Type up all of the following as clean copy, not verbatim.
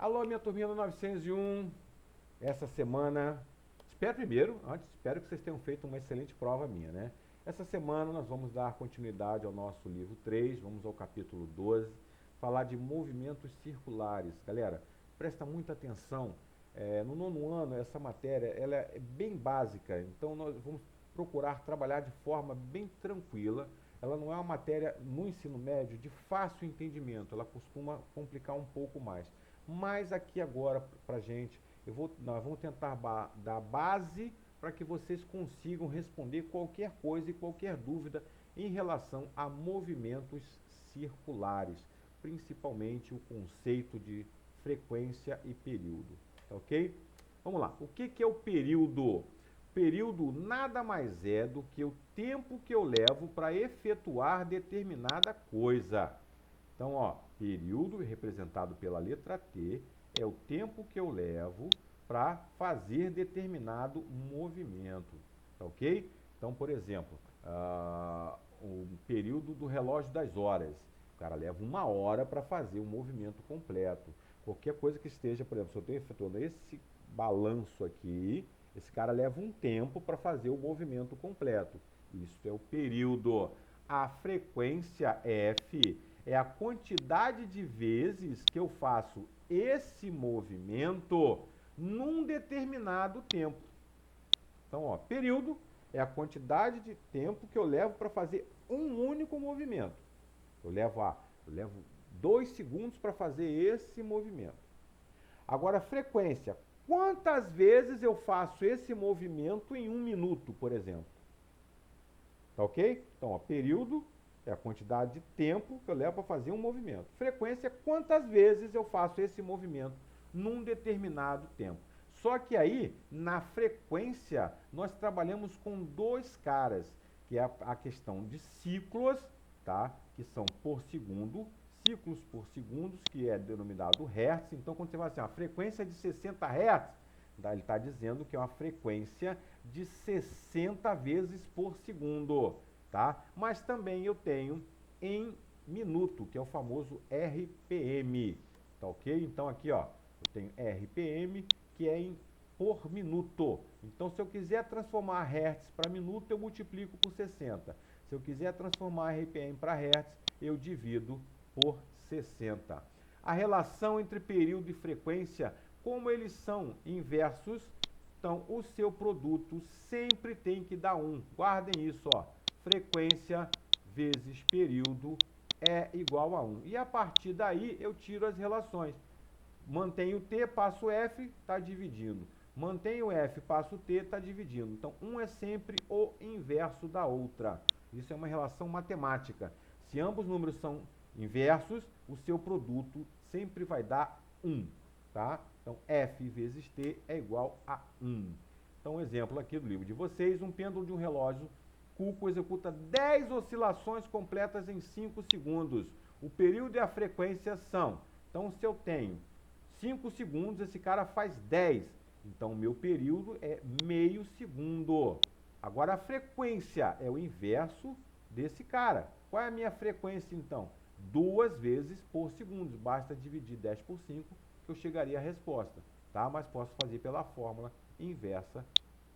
Alô, minha turminha do 901. Essa semana, espero que vocês tenham feito uma excelente prova minha, né? Essa semana nós vamos dar continuidade ao nosso livro 3, vamos ao capítulo 12, falar de movimentos circulares. Galera, presta muita atenção. No nono ano, essa matéria ela é bem básica, então nós vamos procurar trabalhar de forma bem tranquila. Ela não é uma matéria no ensino médio de fácil entendimento, ela costuma complicar um pouco mais. Mas aqui agora, para a gente, nós vamos tentar dar base para que vocês consigam responder qualquer coisa e qualquer dúvida em relação a movimentos circulares, principalmente o conceito de frequência e período, tá ok? Vamos lá, o que é o período? Período nada mais é do que o tempo que eu levo para efetuar determinada coisa. Então, ó, período representado pela letra T é o tempo que eu levo para fazer determinado movimento, tá ok? Então, por exemplo, o período do relógio das horas. O cara leva 1 hora para fazer o movimento completo. Qualquer coisa que esteja, por exemplo, se eu estou efetuando esse balanço aqui, esse cara leva um tempo para fazer o movimento completo. Isso é o período. A frequência F é a quantidade de vezes que eu faço esse movimento num determinado tempo. Então, ó, período é a quantidade de tempo que eu levo para fazer um único movimento. Eu levo 2 segundos para fazer esse movimento. Agora, frequência. Quantas vezes eu faço esse movimento em 1 minuto, por exemplo? Tá ok? Então, ó, período é a quantidade de tempo que eu levo para fazer um movimento. Frequência é quantas vezes eu faço esse movimento num determinado tempo. Só que aí, na frequência, nós trabalhamos com 2 caras, que é a questão de ciclos, tá? Que são por segundo, ciclos por segundos, que é denominado Hertz. Então, quando você fala assim, a frequência é de 60 Hz, ele está dizendo que é uma frequência de 60 vezes por segundo, tá? Mas também eu tenho em minuto, que é o famoso RPM, tá ok? Então aqui, ó, eu tenho RPM, que é por minuto. Então, se eu quiser transformar Hertz para minuto, eu multiplico por 60. Se eu quiser transformar RPM para Hertz, eu divido por 60. A relação entre período e frequência, como eles são inversos, então o seu produto sempre tem que dar 1. Guardem isso, ó. Frequência vezes período é igual a 1. E a partir daí eu tiro as relações. Mantenho o T, passo o F, está dividindo. Mantenho o F, passo o T, está dividindo. Então, um é sempre o inverso da outra. Isso é uma relação matemática. Se ambos números são inversos, o seu produto sempre vai dar 1, tá? Então, F vezes T é igual a 1. Então, um exemplo aqui do livro de vocês, um pêndulo de um relógio Cuco executa 10 oscilações completas em 5 segundos. O período e a frequência são. Então, se eu tenho 5 segundos, esse cara faz 10. Então, o meu período é meio segundo. Agora, a frequência é o inverso desse cara. Qual é a minha frequência, então? 2 vezes por segundo. Basta dividir 10 por 5 que eu chegaria à resposta, tá? Mas posso fazer pela fórmula inversa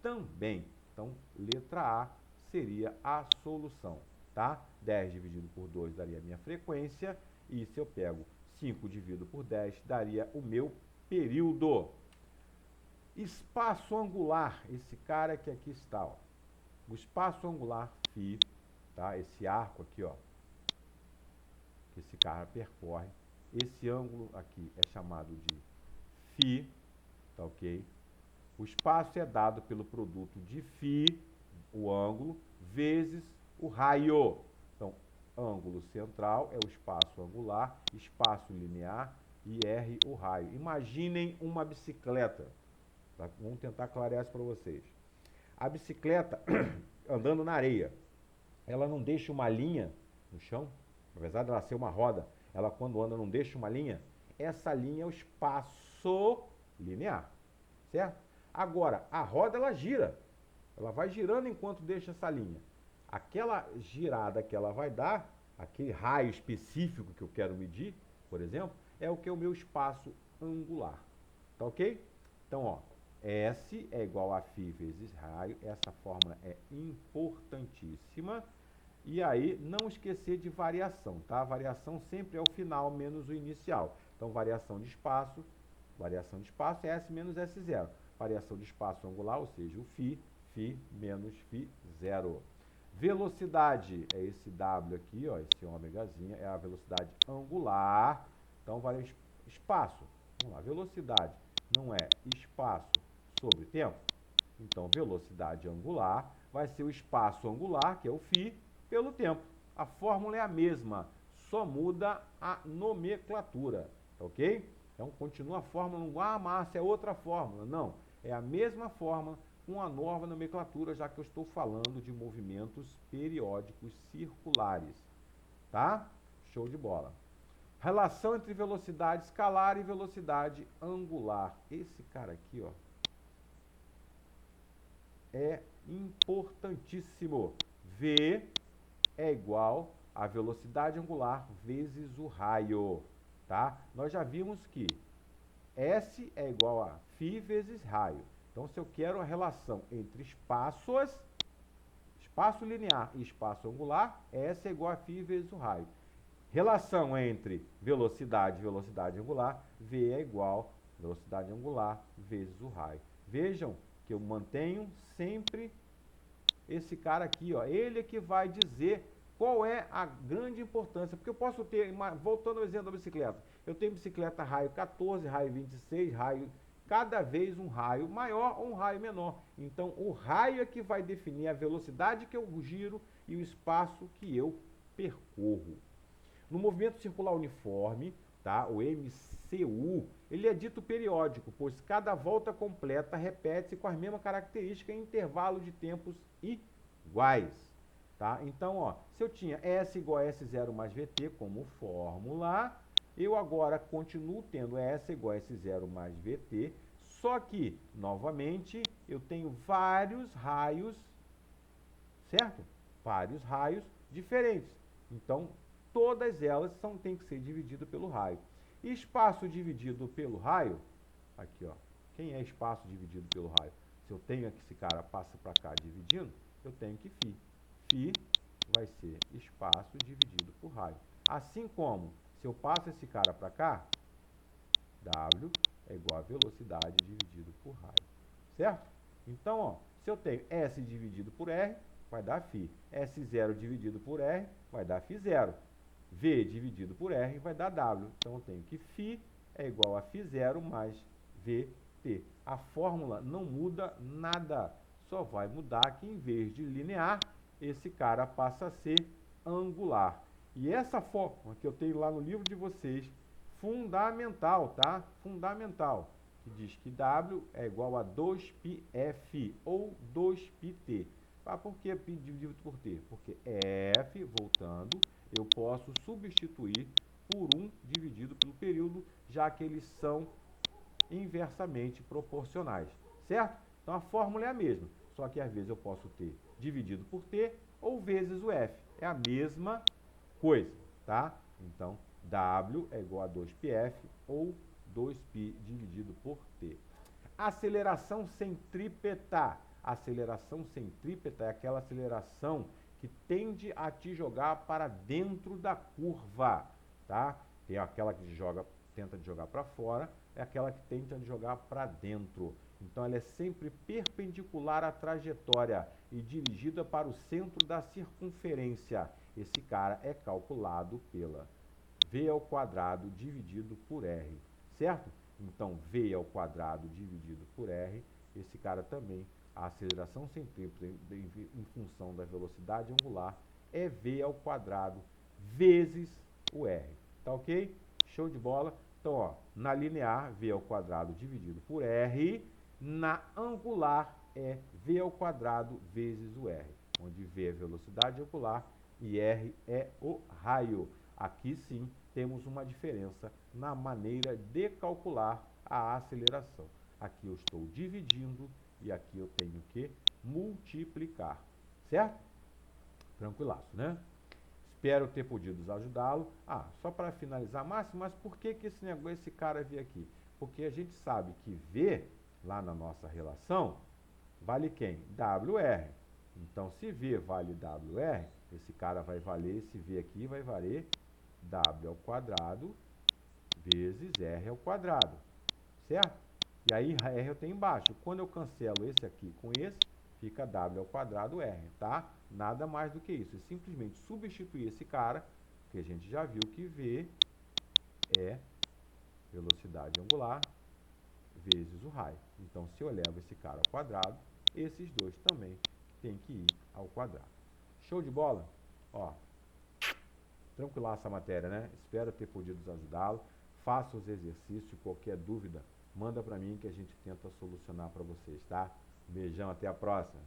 também. Então, letra A seria a solução, tá? 10 dividido por 2 daria a minha frequência, e se eu pego 5 dividido por 10, daria o meu período. Espaço angular, esse cara que aqui está, ó. O espaço angular φ, tá? Esse arco aqui, ó, que esse cara percorre, esse ângulo aqui é chamado de φ, tá ok? O espaço é dado pelo produto de φ, o ângulo, vezes o raio. Então, ângulo central é o espaço angular, espaço linear e R o raio. Imaginem uma bicicleta. Tá? Vamos tentar clarear isso para vocês. A bicicleta andando na areia, ela não deixa uma linha no chão, apesar dela ser uma roda, ela quando anda não deixa uma linha. Essa linha é o espaço linear, certo? Agora, a roda ela gira, ela vai girando enquanto deixa essa linha. Aquela girada que ela vai dar, aquele raio específico que eu quero medir, por exemplo, é o que é o meu espaço angular. Tá ok? Então, ó, S é igual a φ vezes raio. Essa fórmula é importantíssima. E aí, não esquecer de variação, tá? A variação sempre é o final menos o inicial. Então, variação de espaço é S menos S0. Variação de espaço angular, ou seja, o φ menos φ0. Velocidade é esse W aqui, ó, esse ômegazinho, é a velocidade angular. Então, vale espaço. Vamos lá, velocidade não é espaço sobre tempo? Então, velocidade angular vai ser o espaço angular, que é o φ, pelo tempo. A fórmula é a mesma, só muda a nomenclatura, tá ok? Então, continua a fórmula, não, Márcia, é outra fórmula. Não, é a mesma fórmula com a nova nomenclatura, já que eu estou falando de movimentos periódicos circulares, tá? Show de bola. Relação entre velocidade escalar e velocidade angular. Esse cara aqui, ó, é importantíssimo. V é igual a velocidade angular vezes o raio, tá? Nós já vimos que S é igual a φ vezes raio. Então, se eu quero a relação entre espaço linear e espaço angular, S é igual a φ vezes o raio. Relação entre velocidade e velocidade angular, V é igual a velocidade angular vezes o raio. Vejam que eu mantenho sempre esse cara aqui, ó. Ele é que vai dizer qual é a grande importância. Porque eu posso ter, voltando ao exemplo da bicicleta, eu tenho bicicleta raio 14, raio 26, raio, cada vez um raio maior ou um raio menor. Então, o raio é que vai definir a velocidade que eu giro e o espaço que eu percorro. No movimento circular uniforme, tá? O MCU, ele é dito periódico, pois cada volta completa repete-se com as mesmas características em intervalo de tempos iguais. Tá? Então, ó, se eu tinha S igual a S0 mais VT como fórmula, eu agora continuo tendo S igual a S0 mais VT, só que, novamente, eu tenho vários raios, certo? Vários raios diferentes. Então, todas elas têm que ser divididas pelo raio. E espaço dividido pelo raio, aqui, ó, quem é espaço dividido pelo raio? Se eu tenho aqui, esse cara passa para cá dividindo, eu tenho que φ. Φ vai ser espaço dividido por raio. Assim como, se eu passo esse cara para cá, W é igual a velocidade dividido por raio. Certo? Então, ó, se eu tenho S dividido por R, vai dar φ. S0 dividido por R vai dar φ0. V dividido por R vai dar W. Então, eu tenho que φ é igual a φ0 mais VT. A fórmula não muda nada. Só vai mudar que, em vez de linear, esse cara passa a ser angular. E essa fórmula que eu tenho lá no livro de vocês, fundamental, tá? Fundamental. Que diz que W é igual a 2πf ou 2πt. Ah, por que π dividido por t? Porque f, voltando, eu posso substituir por 1 dividido pelo período, já que eles são inversamente proporcionais, certo? Então, a fórmula é a mesma, só que às vezes eu posso ter dividido por t ou vezes o f. É a mesma coisa, tá? Então, W é igual a 2πf ou 2π dividido por t. Aceleração centrípeta. Aceleração centrípeta é aquela aceleração que tende a te jogar para dentro da curva, tá? Tem aquela que tenta te jogar para fora, é aquela que tenta te jogar para dentro. Então, ela é sempre perpendicular à trajetória e dirigida para o centro da circunferência. Esse cara é calculado pela V ao quadrado dividido por R, certo? Então, V ao quadrado dividido por R, esse cara também, a aceleração centrípeta em função da velocidade angular é V ao quadrado vezes o R. Tá ok? Show de bola? Então, ó, na linear, V ao quadrado dividido por R, na angular é V ao quadrado vezes o R, onde V é velocidade angular e R é o raio. Aqui sim temos uma diferença na maneira de calcular a aceleração. Aqui eu estou dividindo e aqui eu tenho que multiplicar, certo? Tranquilaço, né? Espero ter podido ajudá-lo. Ah, só para finalizar, Márcio, mas por que que esse cara veio aqui? Porque a gente sabe que V, lá na nossa relação, vale quem? WR. Então, se V vale WR, esse cara vai valer, esse V aqui vai valer W ao quadrado vezes R ao quadrado, certo? E aí R eu tenho embaixo. Quando eu cancelo esse aqui com esse, fica W ao quadrado R, tá? Nada mais do que isso. É simplesmente substituir esse cara, que a gente já viu que V é velocidade angular vezes o raio. Então, se eu levo esse cara ao quadrado, esses dois também têm que ir ao quadrado. Show de bola? Ó, tranquilar essa matéria, né? Espero ter podido ajudá-lo. Faça os exercícios, qualquer dúvida, manda para mim que a gente tenta solucionar para vocês, tá? Beijão, até a próxima.